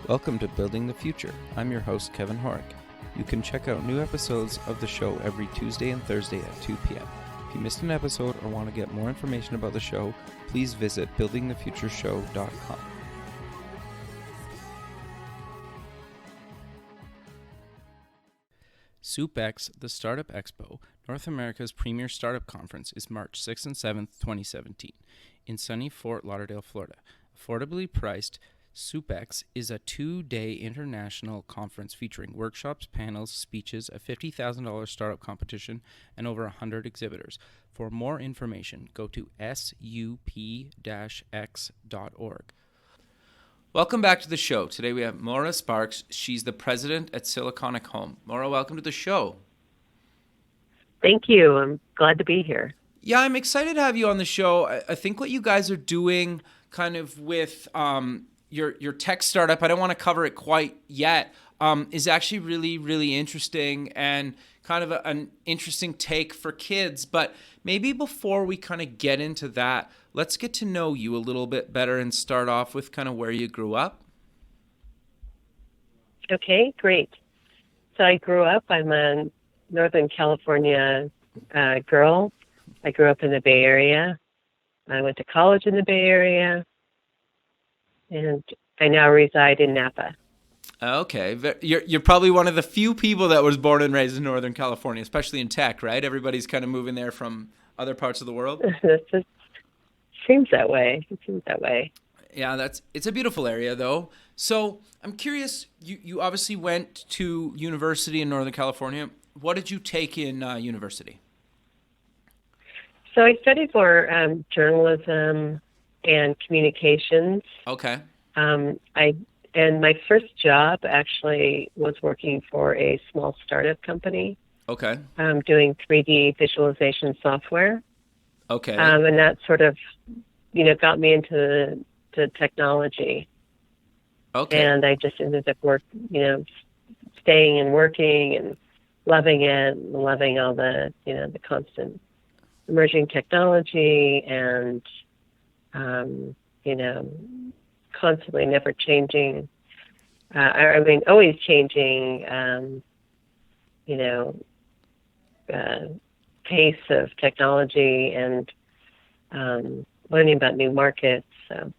Welcome to Building the Future. I'm your host, Kevin Horick. You can check out new episodes of the show every Tuesday and Thursday at 2 p.m. If you missed an episode or want to get more information about the show, please visit buildingthefutureshow.com. SoupX, the Startup Expo, North America's premier startup conference, is March 6th and 7th, 2017, in sunny Fort Lauderdale, Florida. Affordably priced, SoupX is a 2-day international conference featuring workshops, panels, speeches, a $50,000 startup competition, and over 100 exhibitors. For more information, go to sup-x.org. Welcome back to the show. Today we have Maura Sparks. She's the president at Siliconic Home. Maura, welcome to the show. Thank you. I'm glad to be here. Yeah, I'm excited to have you on the show. I think what you guys are doing kind of with your tech startup, I don't want to cover it quite yet, is actually really, really interesting and kind of an interesting take for kids. But maybe before we kind of get into that, let's get to know you a little bit better and start off with kind of where you grew up. Okay, great. So I grew up, I'm a Northern California girl. I grew up in the Bay Area. I went to college in the Bay Area, and I now reside in Napa. Okay. You're probably one of the few people that was born and raised in Northern California, especially in tech, right? Everybody's kind of moving there from other parts of the world. It seems that way. Yeah, it's a beautiful area, though. So I'm curious, you obviously went to university in Northern California. What did you take in university? So I studied for journalism and communications. Okay. And my first job actually was working for a small startup company. Okay. Doing 3D visualization software. Okay. And that sort of, got me into technology. Okay. And I just ended up staying and working and loving it, and loving all the, the constant emerging technology and, constantly never changing, always changing, pace of technology and learning about new markets. So.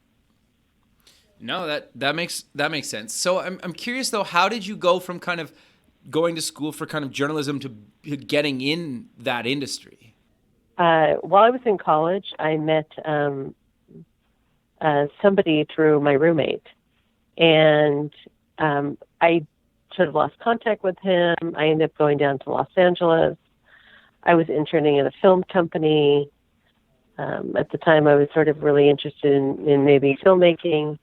No, that makes sense. So I'm curious though, how did you go from kind of going to school for kind of journalism to getting in that industry? While I was in college, I met somebody through my roommate, and I sort of lost contact with him. I ended up going down to Los Angeles. I was interning at a film company. At the time, I was sort of really interested in maybe filmmaking,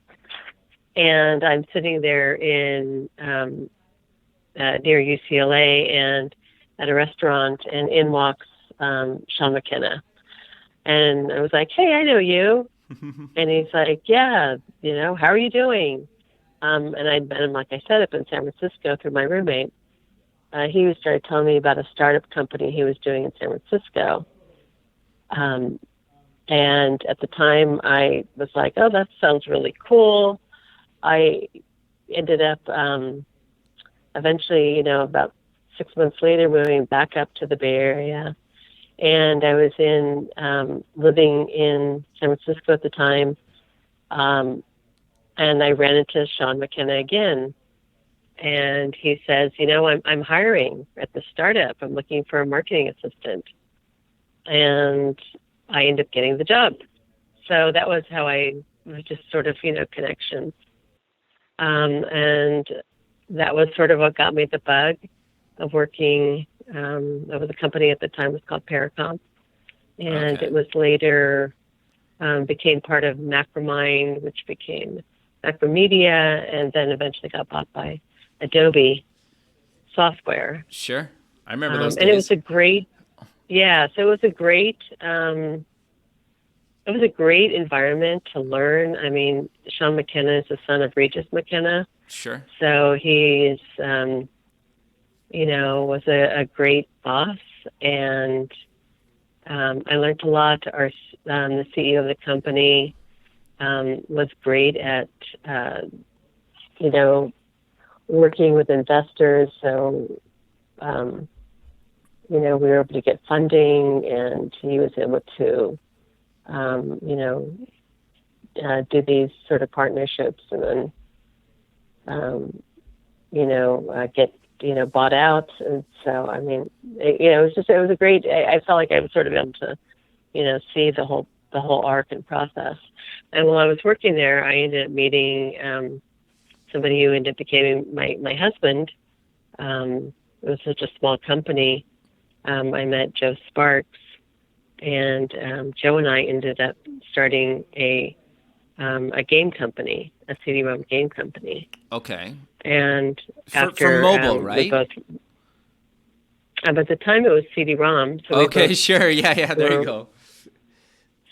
and I'm sitting there in near UCLA and at a restaurant, and in walks Sean McKenna. And I was like, "Hey, I know you." And he's like, "Yeah, how are you doing?" And I met him, like I said, up in San Francisco through my roommate. He started telling me about a startup company he was doing in San Francisco. And at the time, I was like, "Oh, that sounds really cool." I ended up eventually, about 6 months later, moving back up to the Bay Area. And I was living in San Francisco at the time. And I ran into Sean McKenna again. And he says, I'm hiring at the startup. I'm looking for a marketing assistant. And I ended up getting the job. So that was how I was just sort of, connections. And that was sort of what got me the bug of working. Over the company at the time was called Paracom, and Okay. It was later became part of Macromind, which became Macromedia, and then eventually got bought by Adobe Software. Sure, I remember those days. And it was a great, so it was a great, environment to learn. I mean, Sean McKenna is the son of Regis McKenna. Sure. So he's was a great boss, and I learned a lot. The CEO of the company was great at you know, working with investors. So, you know, we were able to get funding, and he was able to, you know, do these sort of partnerships, and then, you know, get, you know, bought out. And so, I mean, you know, it was a great, I felt like I was sort of able to, you know, see the whole arc and process. And while I was working there, I ended up meeting somebody who ended up becoming my husband. It was such a small company. I met Joe Sparks, and Joe and I ended up starting a game company, a CD-ROM game company. Okay. And For mobile, right? we both, at the time it was CD-ROM. So okay, sure. Yeah, there you go.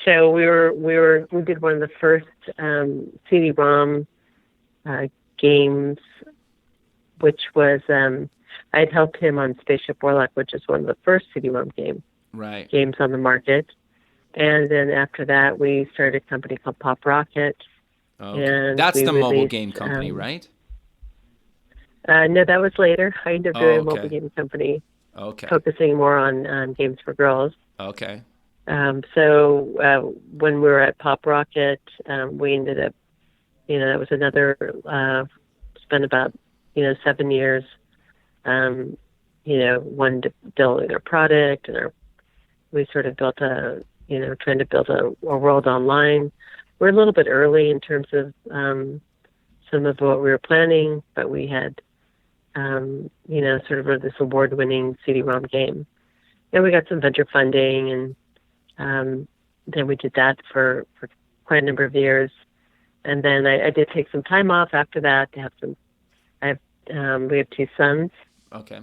So we did one of the first CD-ROM games, which was I'd helped him on Spaceship Warlock, which is one of the first CD-ROM games on the market. And then after that, we started a company called Pop Rocket. Okay. And that's the mobile game company, right? No, that was later. I ended up doing a mobile game company, focusing more on games for girls. Okay. So when we were at Pop Rocket, we ended up, you know, that was another, spent about, you know, 7 years, you know, building our product, and we sort of built you know, trying to build a world online. We're a little bit early in terms of some of what we were planning, but we had, you know, sort of this award-winning CD-ROM game. And we got some venture funding, and then we did that for quite a number of years. And then I did take some time off after that to have some. We have 2 sons. Okay.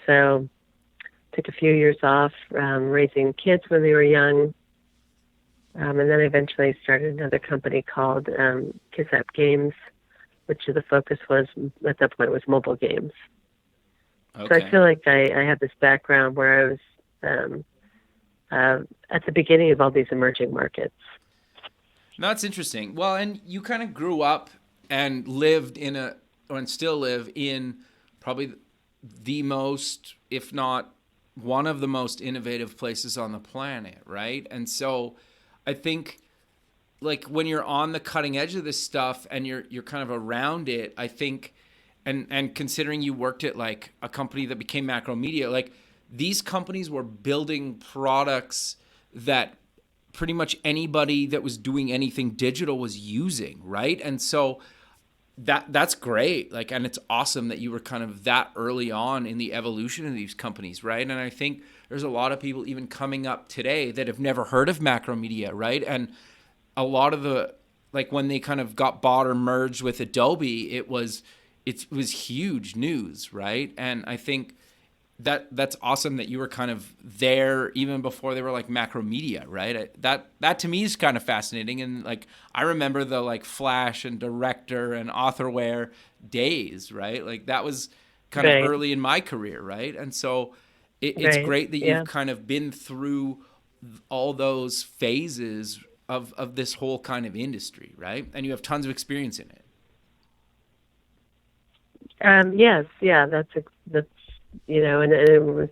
So took a few years off raising kids when they were young, and then eventually started another company called Kiss App Games, which the focus was at that point was mobile games. Okay. So I feel like I have this background where I was at the beginning of all these emerging markets. No, that's interesting. Well, and you kind of grew up and lived and still live in probably the most, if not one of the most innovative places on the planet, right? And so I think, like, when you're on the cutting edge of this stuff and you're kind of around it, I think, and considering you worked at like a company that became Macromedia, like these companies were building products that pretty much anybody that was doing anything digital was using, right? And so that's great. Like, and it's awesome that you were kind of that early on in the evolution of these companies, right? And I think there's a lot of people even coming up today that have never heard of Macromedia, right? And a lot of the, like, when they kind of got bought or merged with Adobe, it was huge news, right? And I think that's awesome that you were kind of there even before they were like Macromedia, right? That to me is kind of fascinating. And like, I remember the like Flash and Director and Authorware days, right? Like that was kind of early in my career, right? And so it's great that you've kind of been through all those phases of this whole kind of industry, right? And you have tons of experience in it. Yes, yeah, that's you know, and it was,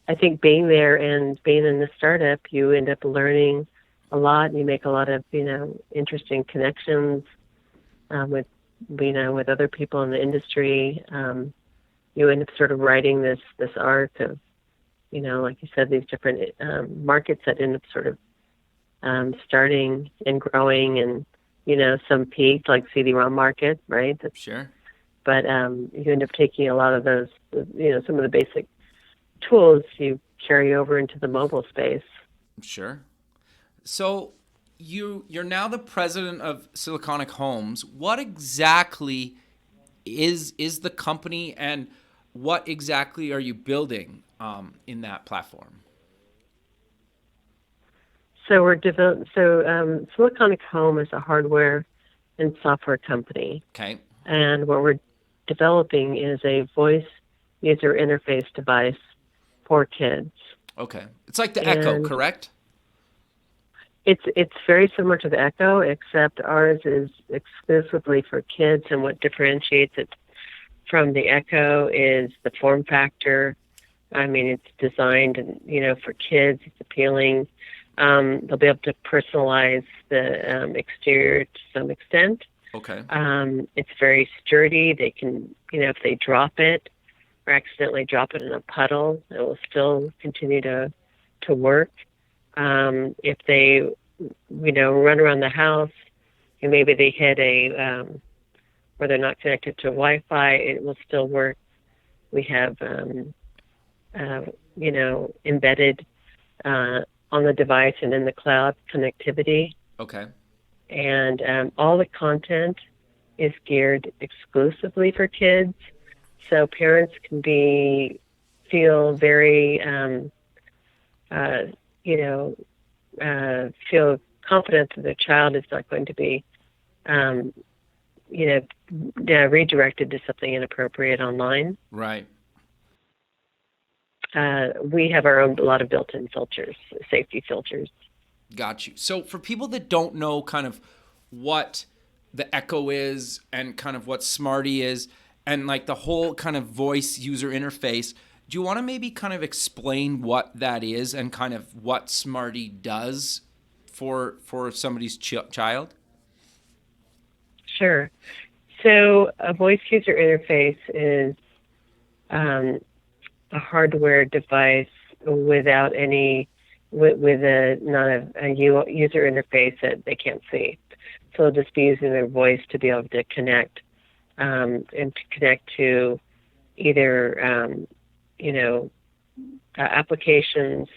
I think, being there and being in the startup, you end up learning a lot, and you make a lot of, you know, interesting connections with, you know, with other people in the industry. You end up sort of writing this arc of, you know, like you said, these different markets that end up sort of starting and growing, and, you know, some peaked, like CD-ROM market, right? Sure. But you end up taking a lot of those, you know, some of the basic tools you carry over into the mobile space. Sure. So you're now the president of Siliconic Homes. What exactly is the company, and what exactly are you building in that platform? So Siliconic Home is a hardware and software company. Okay. And what we're developing is a voice user interface device for kids. Okay. It's like the Echo, correct? It's very similar to the Echo, except ours is exclusively for kids, and what differentiates it from the Echo is the form factor. I mean, it's designed, for kids. It's appealing. They'll be able to personalize the exterior to some extent. Okay. It's very sturdy. They can, if they drop it or accidentally drop it in a puddle, it will still continue to work. If they, run around the house and maybe they hit where they're not connected to Wi-Fi, it will still work. We have, embedded on the device and in the cloud connectivity. Okay. And all the content is geared exclusively for kids, so parents can feel very, feel confident that their child is not going to be, redirected to something inappropriate online. Right. We have a lot of built-in filters, safety filters. Got you. So for people that don't know kind of what the Echo is and kind of what Smarty is and like the whole kind of voice user interface, do you want to maybe kind of explain what that is and kind of what Smarty does for somebody's child? Sure. So a voice user interface is a hardware device without any with a user interface that they can't see. So they'll just be using their voice to be able to connect and to connect to either applications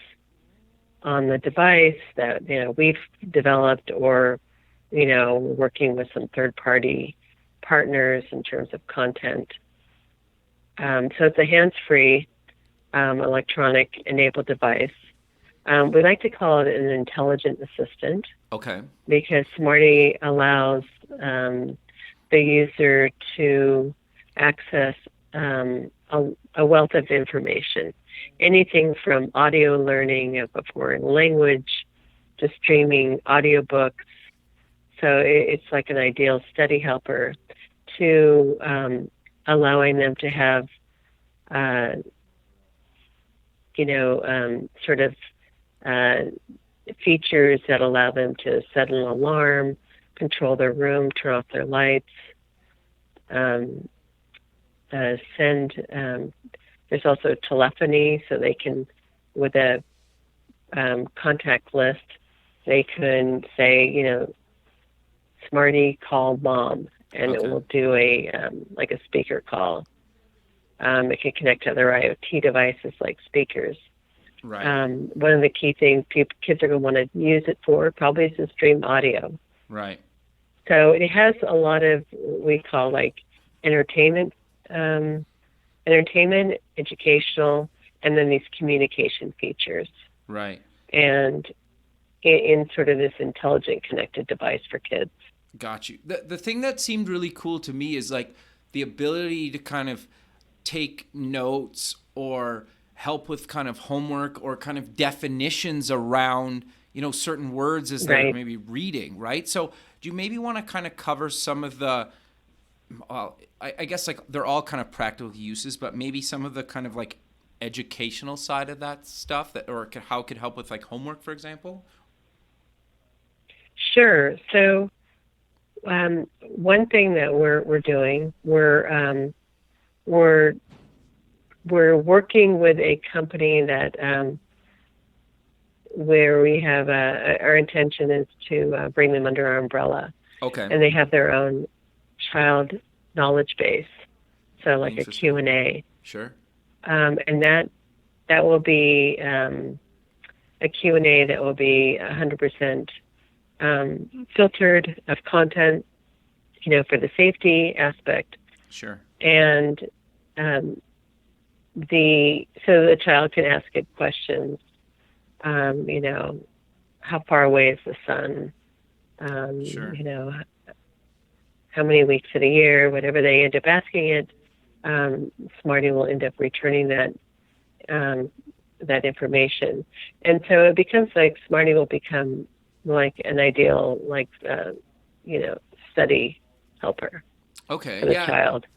on the device that we've developed, or working with some third-party partners in terms of content. So it's a hands-free electronic enabled device. We like to call it an intelligent assistant. Okay. Because Smarty allows the user to access a wealth of information, anything from audio learning of a foreign language to streaming audiobooks. So it's like an ideal study helper, to allowing them to have, features that allow them to set an alarm, control their room, turn off their lights, there's also telephony, so they can, with a contact list, they can say, Smarty, call mom, and Okay. it will do a speaker call. It can connect to other IoT devices like speakers. Right. One of the key things kids are going to want to use it for probably is to stream audio. Right. So it has a lot of what we call like entertainment, educational, and then these communication features. Right. And in sort of this intelligent connected device for kids. Got you. The thing that seemed really cool to me is like the ability to kind of take notes or help with kind of homework or kind of definitions around, certain words as they're maybe reading, right? So do you maybe want to kind of cover some of the, I guess like they're all kind of practical uses, but maybe some of the kind of like educational side of that stuff or how it could help with like homework, for example? Sure. So one thing that we're doing, we're working with a company that where we have our intention is to bring them under our umbrella. Okay. And they have their own child knowledge base, so like a Q&A. Sure. And that will be a Q&A that will be 100% filtered of content, for the safety aspect. Sure. And so the child can ask it questions. How far away is the sun? Sure. How many weeks of the year? Whatever they end up asking it, Smarty will end up returning that information. And so it becomes like Smarty will become like an ideal, study helper Okay. for the Yeah. child.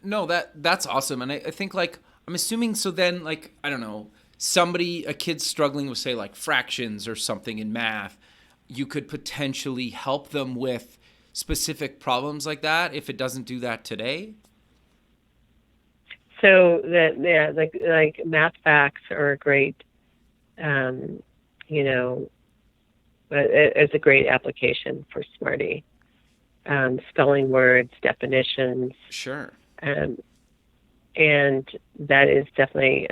No, that's awesome. And I think like I'm assuming so then like I don't know, a kid struggling with say like fractions or something in math, you could potentially help them with specific problems like that if it doesn't do that today. So that, yeah, like math facts are a great, um, you know, it's a great application for Smarty. Spelling words, definitions, Sure. um, and that is definitely,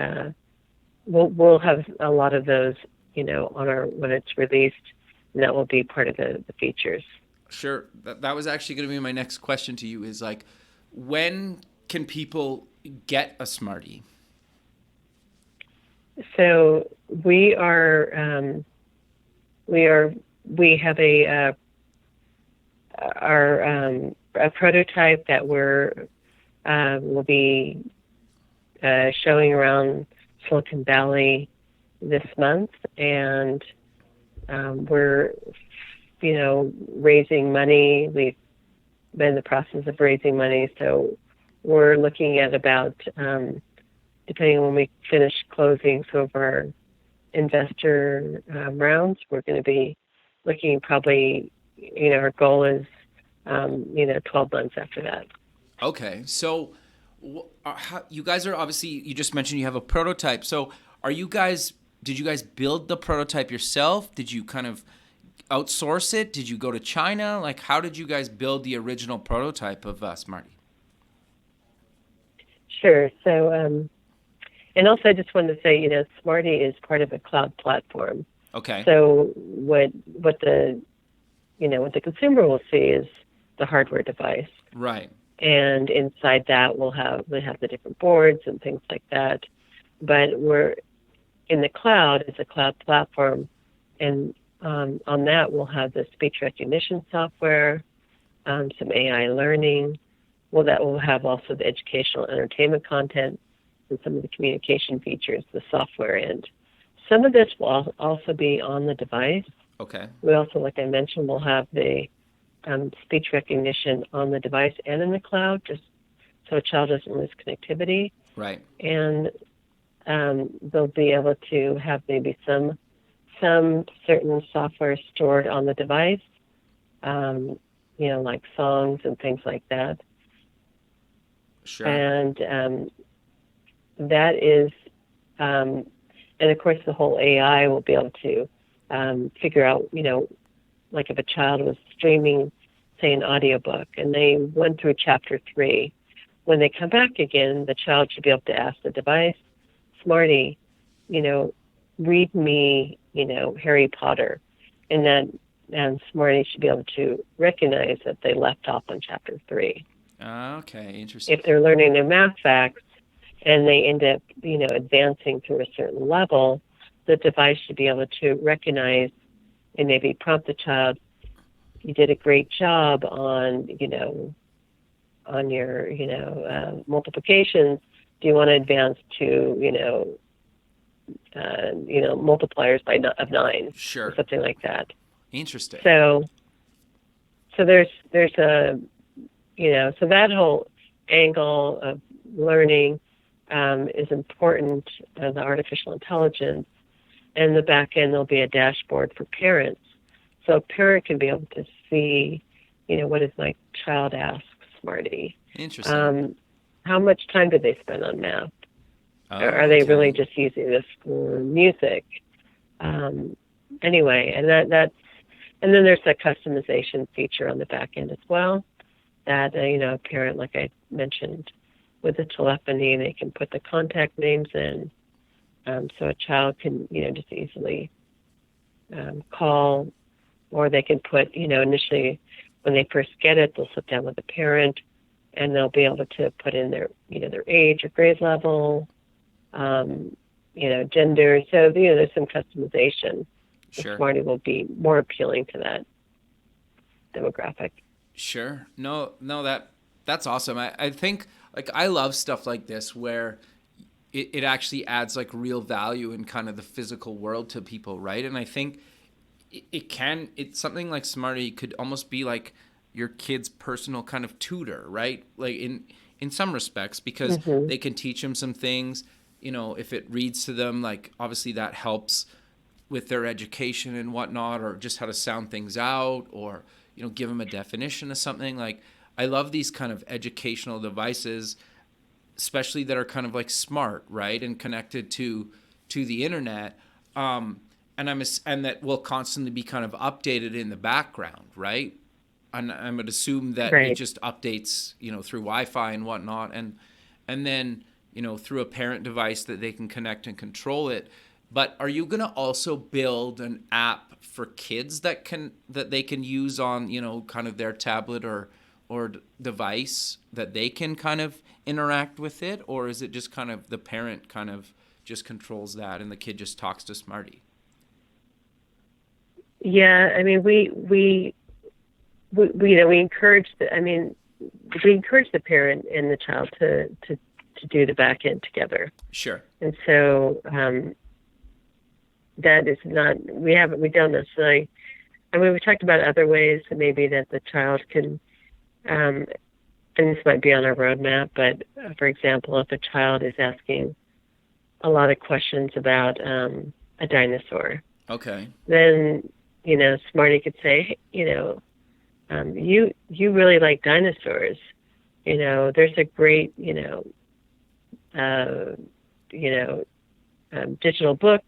we'll have a lot of those, on our, when it's released, and that will be part of the features. Sure. That was actually going to be my next question to you is like when can people get a Smarty? So we have a prototype that will be showing around Silicon Valley this month, and we're raising money. We've been in the process of raising money, so we're looking at about, depending on when we finish closing some of our investor rounds, we're going to be looking probably, our goal is, 12 months after that. Okay. So you guys are obviously you just mentioned you have a prototype. So did you guys build the prototype yourself? Did you kind of outsource it? Did you go to China? Like how did you guys build the original prototype of Smarty? Sure. So, and also I just wanted to say, Smarty is part of a cloud platform. Okay. So what the consumer will see is the hardware device. Right. And inside that we have the different boards and things like that. But we're in the cloud, it's a cloud platform, and on that we'll have the speech recognition software, some AI learning. Well, that will have also the educational entertainment content and some of the communication features, the software end. Some of this will also be on the device. Okay. We also, like I mentioned, will have the speech recognition on the device and in the cloud, just so a child doesn't lose connectivity. Right. And they'll be able to have maybe some certain software stored on the device, like songs and things like that. Sure. And that is, and of course, the whole AI will be able to figure out, like if a child was streaming, say, an audiobook, and they went through chapter 3, when they come back again, the child should be able to ask the device, Smarty, read me, Harry Potter, and then Smarty should be able to recognize that they left off on chapter 3. Okay, interesting. If they're learning their math facts and they end up, advancing through a certain level, the device should be able to recognize and maybe prompt the child, you did a great job on your, multiplications. Do you want to advance to, multipliers of 9? Sure. Or something like that. Interesting. So there's a, so that whole angle of learning is important, the artificial intelligence. And the back end, there'll be a dashboard for parents. So a parent can be able to see, what does my child ask Smarty? Interesting. How much time did they spend on math? Oh, Are they okay. really just using this for music? Anyway, and that's, and then there's a customization feature on the back end as well. That a parent, like I mentioned, with the telephony, they can put the contact names in, so a child can just easily call, or they can put initially when they first get it, they'll sit down with the parent, and they'll be able to put in their their age or grade level, gender. So there's some customization. Sure. Smarty will be more appealing to that demographic. Sure. No, that's awesome. I think like I love stuff like this where it actually adds like real value in kind of the physical world to people, right? And I think It's something like Smarty could almost be like your kid's personal kind of tutor, right? Like in some respects, because Mm-hmm. they can teach them some things. If it reads to them, like obviously that helps with their education and whatnot, or just how to sound things out, or give them a definition of something. Like I love these kind of educational devices, especially that are kind of like smart, right, and connected to the internet, and that will constantly be kind of updated in the background, right? And I would assume that it Right. just updates, through Wi-Fi and whatnot, and then through a parent device that they can connect and control it. But are you going to also build an app for kids that they can use on kind of their tablet or device that they can kind of interact with it, or is it just kind of the parent kind of just controls that and the kid just talks to Smarty? Yeah. I mean, we encourage we encourage the parent and the child to do the back end together. Sure. And so that is not, we don't necessarily, I mean, we talked about other ways that maybe that the child can, and this might be on our roadmap, but for example, if a child is asking a lot of questions about a dinosaur, Okay. then, Smarty could say, you really like dinosaurs. There's a great, uh, digital book,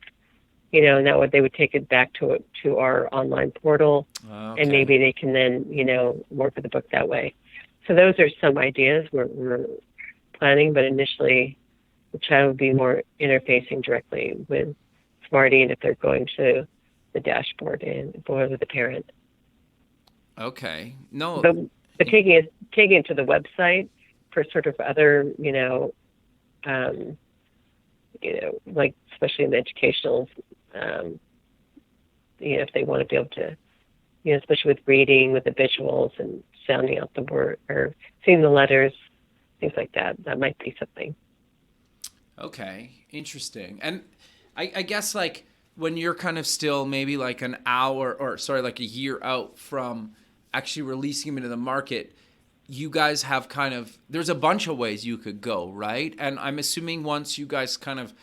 and that would they would take it back to our online portal, Okay. and maybe they can then, work with the book that way. So those are some ideas we're planning, but initially the child would be more interfacing directly with Smarty, and if they're going to the dashboard and or with the parent. Okay. No. But taking it to the website for sort of other, like especially in the educational, if they want to be able to, especially with reading, with the visuals and sounding out the word or seeing the letters, things like that, that might be something. Okay. Interesting. And I guess like when you're kind of still maybe like an hour or sorry, like a year out from actually releasing them into the market, you guys have kind of, there's a bunch of ways you could go, right? And I'm assuming once you guys kind of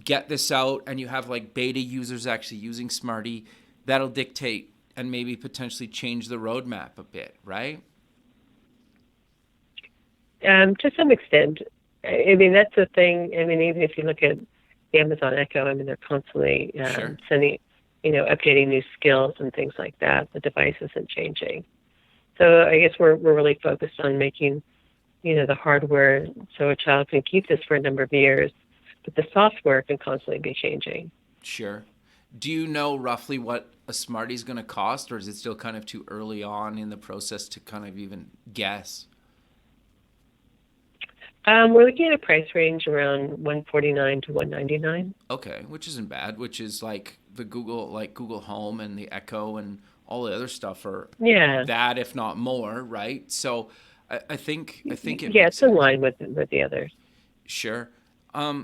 get this out and you have like beta users actually using Smarty, that'll dictate and maybe potentially change the roadmap a bit, right? To some extent. I mean, that's the thing. I mean, even if you look at the Amazon Echo, I mean, they're constantly Sure. sending, updating new skills and things like that. The device isn't changing. So I guess we're really focused on making, the hardware so a child can keep this for a number of years, but the software can constantly be changing. Sure. Do you know roughly what a Smarty is going to cost, or is it still kind of too early on in the process to kind of even guess? We're looking at a price range around $149 to $199. Okay, which isn't bad, which is like the Google Home and the Echo and all the other stuff are Yeah, that, if not more, right? So I think it yeah, makes it's in sense. line with the others. Sure.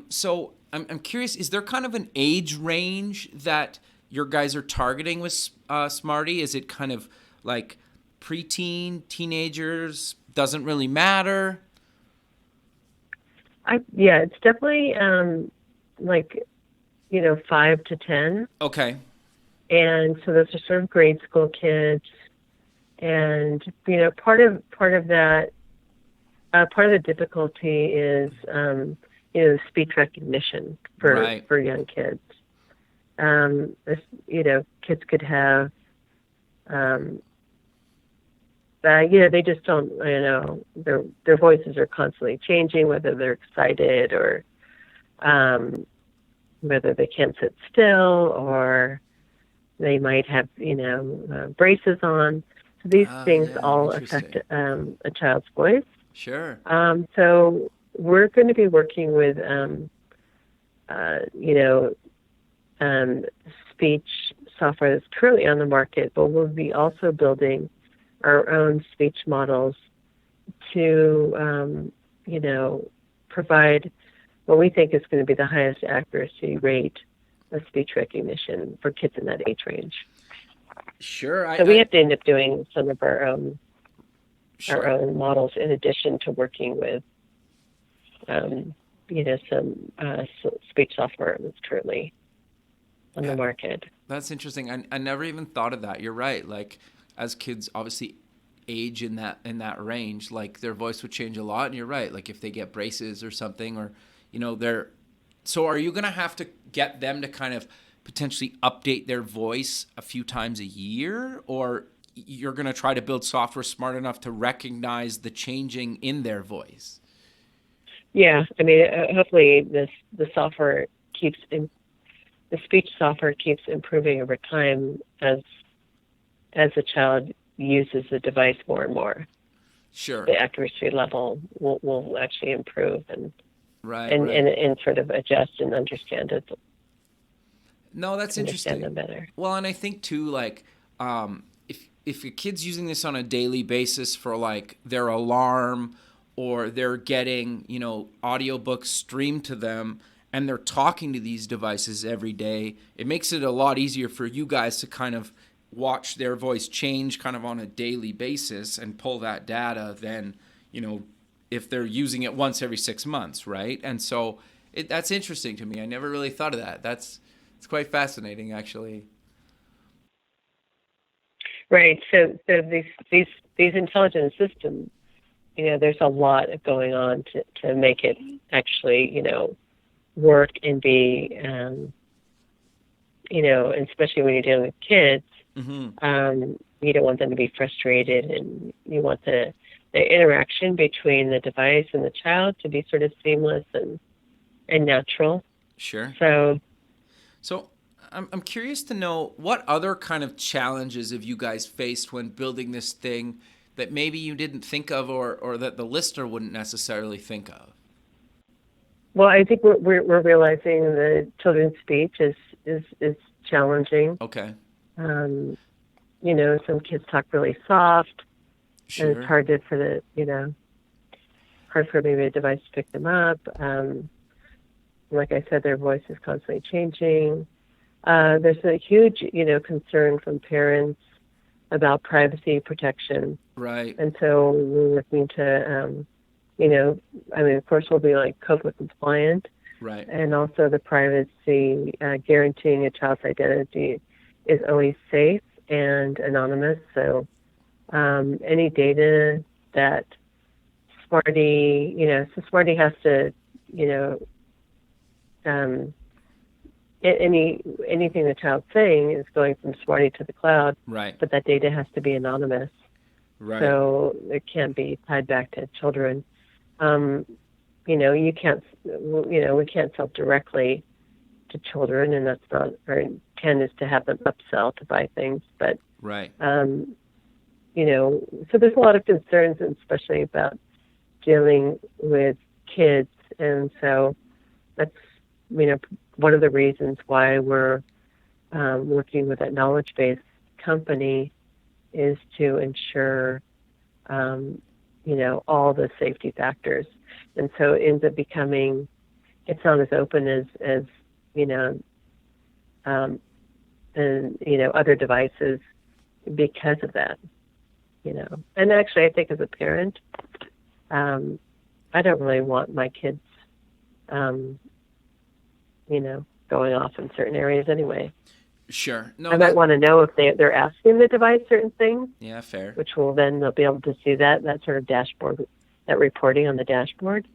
So I'm curious, is there kind of an age range that your guys are targeting with Smarty? Is it kind of like preteen, teenagers? Doesn't really matter. Yeah, it's definitely like 5 to 10, Okay. and so those are sort of grade school kids, and part of that part of the difficulty is speech recognition Right. for young kids. Kids could have they just don't, their voices are constantly changing, whether they're excited or whether they can't sit still or they might have, braces on. So these things Yeah, all affect interesting. a child's voice. Sure. So we're going to be working with, speech software that's currently on the market, but we'll be also building our own speech models to, provide what we think is going to be the highest accuracy rate of speech recognition for kids in that age range. Sure. So we have to end up doing some of our Sure. own models in addition to working with, some speech software that's currently on the Yeah, market. that's interesting. I never even thought of that. You're right. Like as kids obviously age in that range, like their voice would change a lot. And you're right. Like if they get braces or something, or they're. So are you gonna have to get them to kind of potentially update their voice a few times a year, or you're gonna try to build software smart enough to recognize the changing in their voice? Yeah, I mean, hopefully the software the speech software keeps improving over time as the child uses the device more and more. Sure. The accuracy level will actually improve and Right. and, Right. and and sort of adjust and No, that's understand interesting. them better. Well, and I think too, like, if a kid's using this on a daily basis for like their alarm, or they're getting audiobooks streamed to them, and they're talking to these devices every day, it makes it a lot easier for you guys to kind of watch their voice change kind of on a daily basis and pull that data than if they're using it once every 6 months, right? And so that's interesting to me. I never really thought of that. It's quite fascinating, actually. Right. So these intelligent systems, there's a lot going on to make it actually, work and be, and especially when you're dealing with kids, you don't want them to be frustrated, and you want the interaction between the device and the child to be sort of seamless and natural. Sure. So, So I'm curious to know what other kind of challenges have you guys faced when building this thing that maybe you didn't think of, or that the listener wouldn't necessarily think of? well, I think we're realizing that children's speech is challenging. Okay. Um, some kids talk really soft, and it's Sure. hard hard for maybe a device to pick them up. Like I said, their voice is constantly changing. There's a huge, concern from parents about privacy protection, Right. and so we're looking to, of course, we'll be like COPA compliant, Right. and also the privacy guaranteeing a child's identity is always safe and anonymous. So any data that Smarty has to, anything the child's saying is going from Smarty to the cloud, Right. but that data has to be anonymous, Right. so it can't be tied back to children. You can't, we can't sell directly to children, and that's not our intent is to have them upsell to buy things. But Right. so there's a lot of concerns, especially about dealing with kids, and so that's one of the reasons why we're working with that knowledge-based company is to ensure all the safety factors, and so it ends up becoming it's not as open as other devices because of that. And actually, I think as a parent, I don't really want my kids, going off in certain areas anyway. Sure. No. I might want to know if they're asking the device certain things, Yeah. Fair. which they'll be able to see that sort of dashboard, that reporting on the dashboard.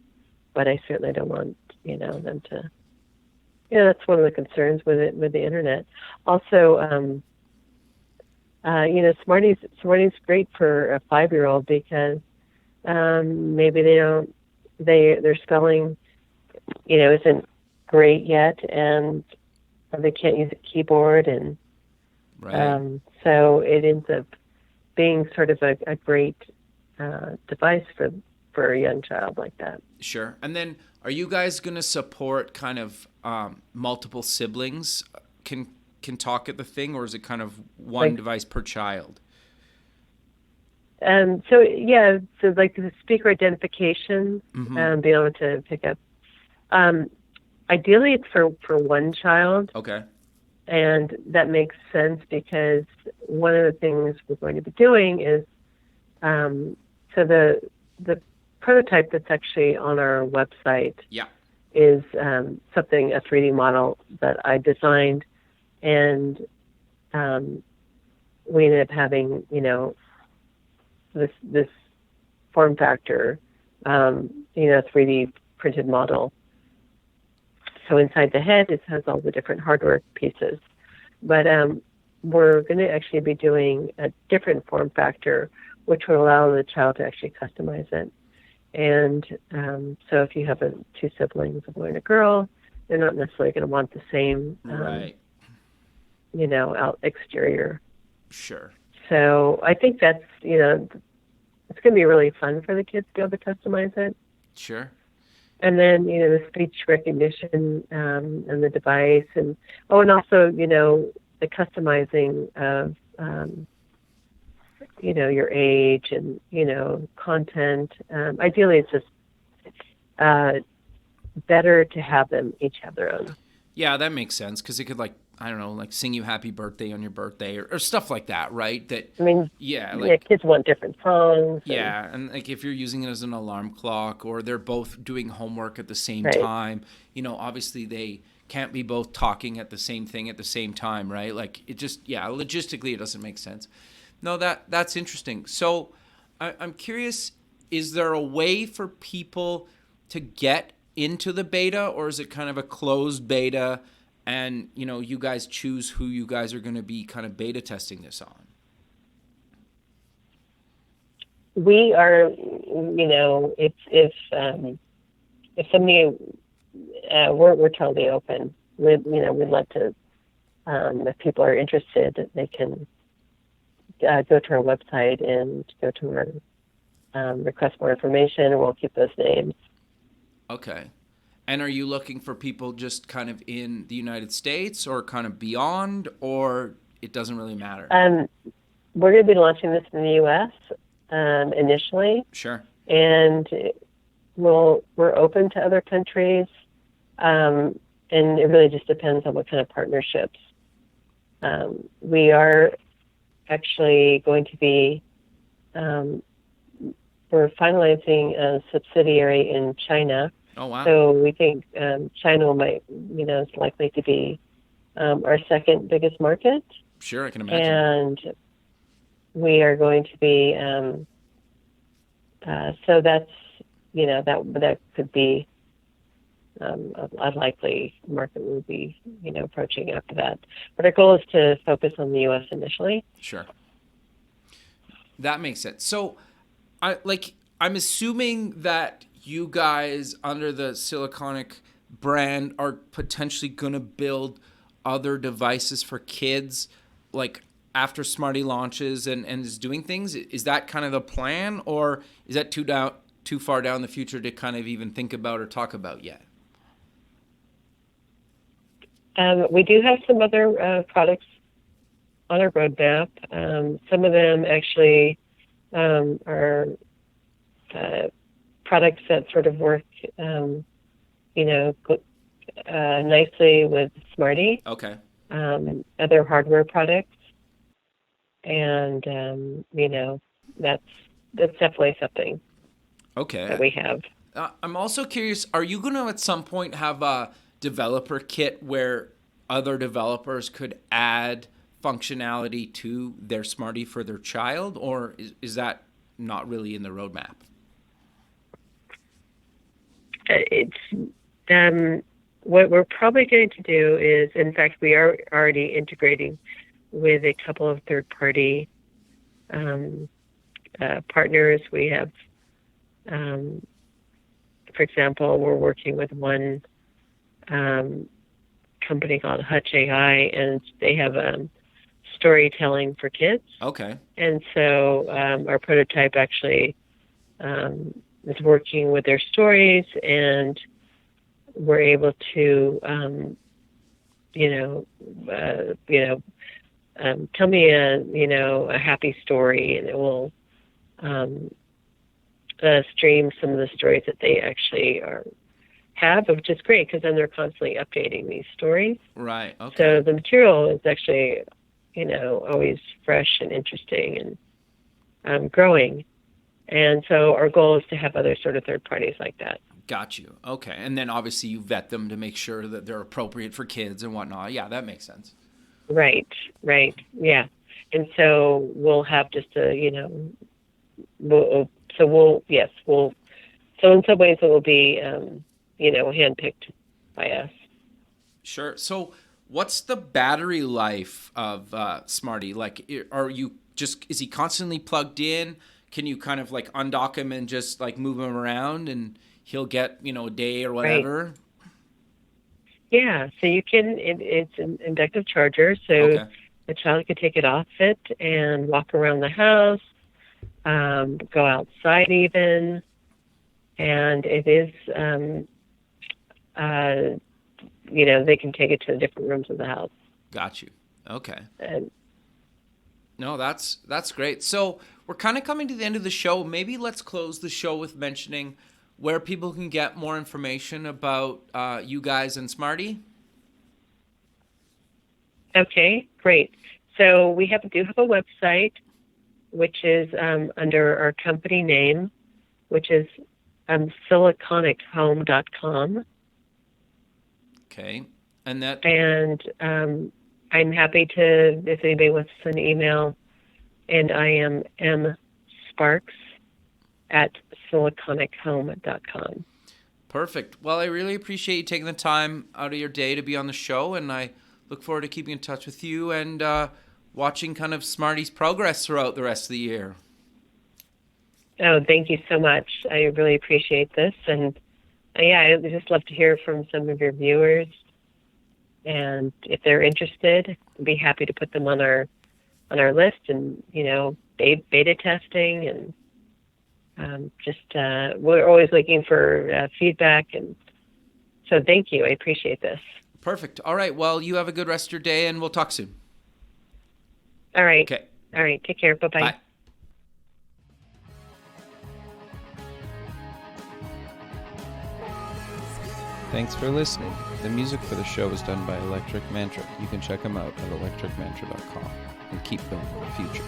But I certainly don't want them to. Yeah, that's one of the concerns with the internet. Also, Smarty's great for a 5-year-old because maybe their spelling, isn't great yet, and they can't use a keyboard, and Right. so it ends up being sort of a great device for a young child like that. Sure. And then, are you guys going to support kind of multiple siblings can talk at the thing, or is it kind of one Like, device per child? so like the speaker identification, Mm-hmm. being able to pick up. Ideally, it's for one child. Okay. And that makes sense because one of the things we're going to be doing is, so the prototype that's actually on our website Yeah. is something, a 3D model that I designed, and we ended up having, this form factor, 3D printed model. So inside the head, it has all the different hardware pieces. But we're going to actually be doing a different form factor, which will allow the child to actually customize it. And so if you have two siblings, a boy and a girl, they're not necessarily going to want the same, Right. Exterior. Sure. So I think that's, it's going to be really fun for the kids to be able to customize it. Sure. And then, the speech recognition and the device. And also, the customizing of, your age and, content. Ideally, it's just better to have them each have their own. Yeah, that makes sense because it could, sing you happy birthday on your birthday or stuff like that, right? Kids want different songs. And if you're using it as an alarm clock or they're both doing homework at the same right. time, obviously they can't be both talking at the same thing at the same time, right? Logistically it doesn't make sense. No, that's interesting. So I'm curious, is there a way for people to get into the beta, or is it kind of a closed beta and, you guys choose who you guys are going to be kind of beta testing this on? We are, if somebody, we're totally open. We'd like to, if people are interested, they can go to our website and go to our request more information, and we'll keep those names. Okay. And are you looking for people just kind of in the United States or kind of beyond, or it doesn't really matter? We're going to be launching this in the U.S. Initially. Sure. And we're open to other countries, and it really just depends on what kind of partnerships. We are actually going to be, we're finalizing a subsidiary in China. Oh, wow. So we think China might, is likely to be our second biggest market. Sure, I can imagine. And we are going to be, so that's, that could be a likely market we'll be, approaching after that. But our goal is to focus on the U.S. initially. Sure. That makes sense. So, I'm assuming that you guys under the Siliconic brand are potentially going to build other devices for kids, after Smarty launches and is doing things. Is that kind of the plan, or is that too far down the future to kind of even think about or talk about yet? We do have some other products on our roadmap. Some of them actually are products that sort of work, nicely with Smarty. Okay. Other hardware products, and that's definitely something. Okay. That we have. I'm also curious, are you going to at some point have a developer kit where other developers could add functionality to their Smarty for their child, or is that not really in the roadmap? It's what we're probably going to do is, in fact, we are already integrating with a couple of third-party partners. We have, for example, we're working with one company called Hutch AI, and they have storytelling for kids. Okay. And so our prototype actually is working with their stories, and we're able to, tell me a happy story, and it will stream some of the stories that they actually have, which is great because then they're constantly updating these stories. Right. Okay. So the material is actually, always fresh and interesting and growing. And so our goal is to have other sort of third parties like that. Got you. Okay. And then obviously you vet them to make sure that they're appropriate for kids and whatnot. Yeah, that makes sense. Right. Yeah. And so we'll have just so in some ways it will be, handpicked by us. Sure. So what's the battery life of Smarty? Like, is he constantly plugged in? Can you kind of like undock him and just like move him around and he'll get, a day or whatever? Right. Yeah. So you can, it's an inductive charger. So Okay. the child could take it off it and walk around the house, go outside even. And it is, they can take it to the different rooms of the house. Got you. Okay. And, No, that's great. So we're kind of coming to the end of the show. Maybe let's close the show with mentioning where people can get more information about you guys and Smarty. okay, great. So we do have a website, which is under our company name, which is siliconichome.com. Okay. And that. And I'm happy to, if anybody wants to send an email, and I am Sparks at siliconichome.com. Perfect. Well, I really appreciate you taking the time out of your day to be on the show, and I look forward to keeping in touch with you and watching kind of Smarty's progress throughout the rest of the year. Oh, thank you so much. I really appreciate this. And I just love to hear from some of your viewers. And if they're interested, I'd be happy to put them on our list and, beta testing. And we're always looking for feedback. And so thank you. I appreciate this. Perfect. All right. Well, you have a good rest of your day, and we'll talk soon. All right. Okay. All right. Take care. Bye-bye. Bye. Thanks for listening. The music for the show was done by Electric Mantra. You can check them out at electricmantra.com and keep building the future.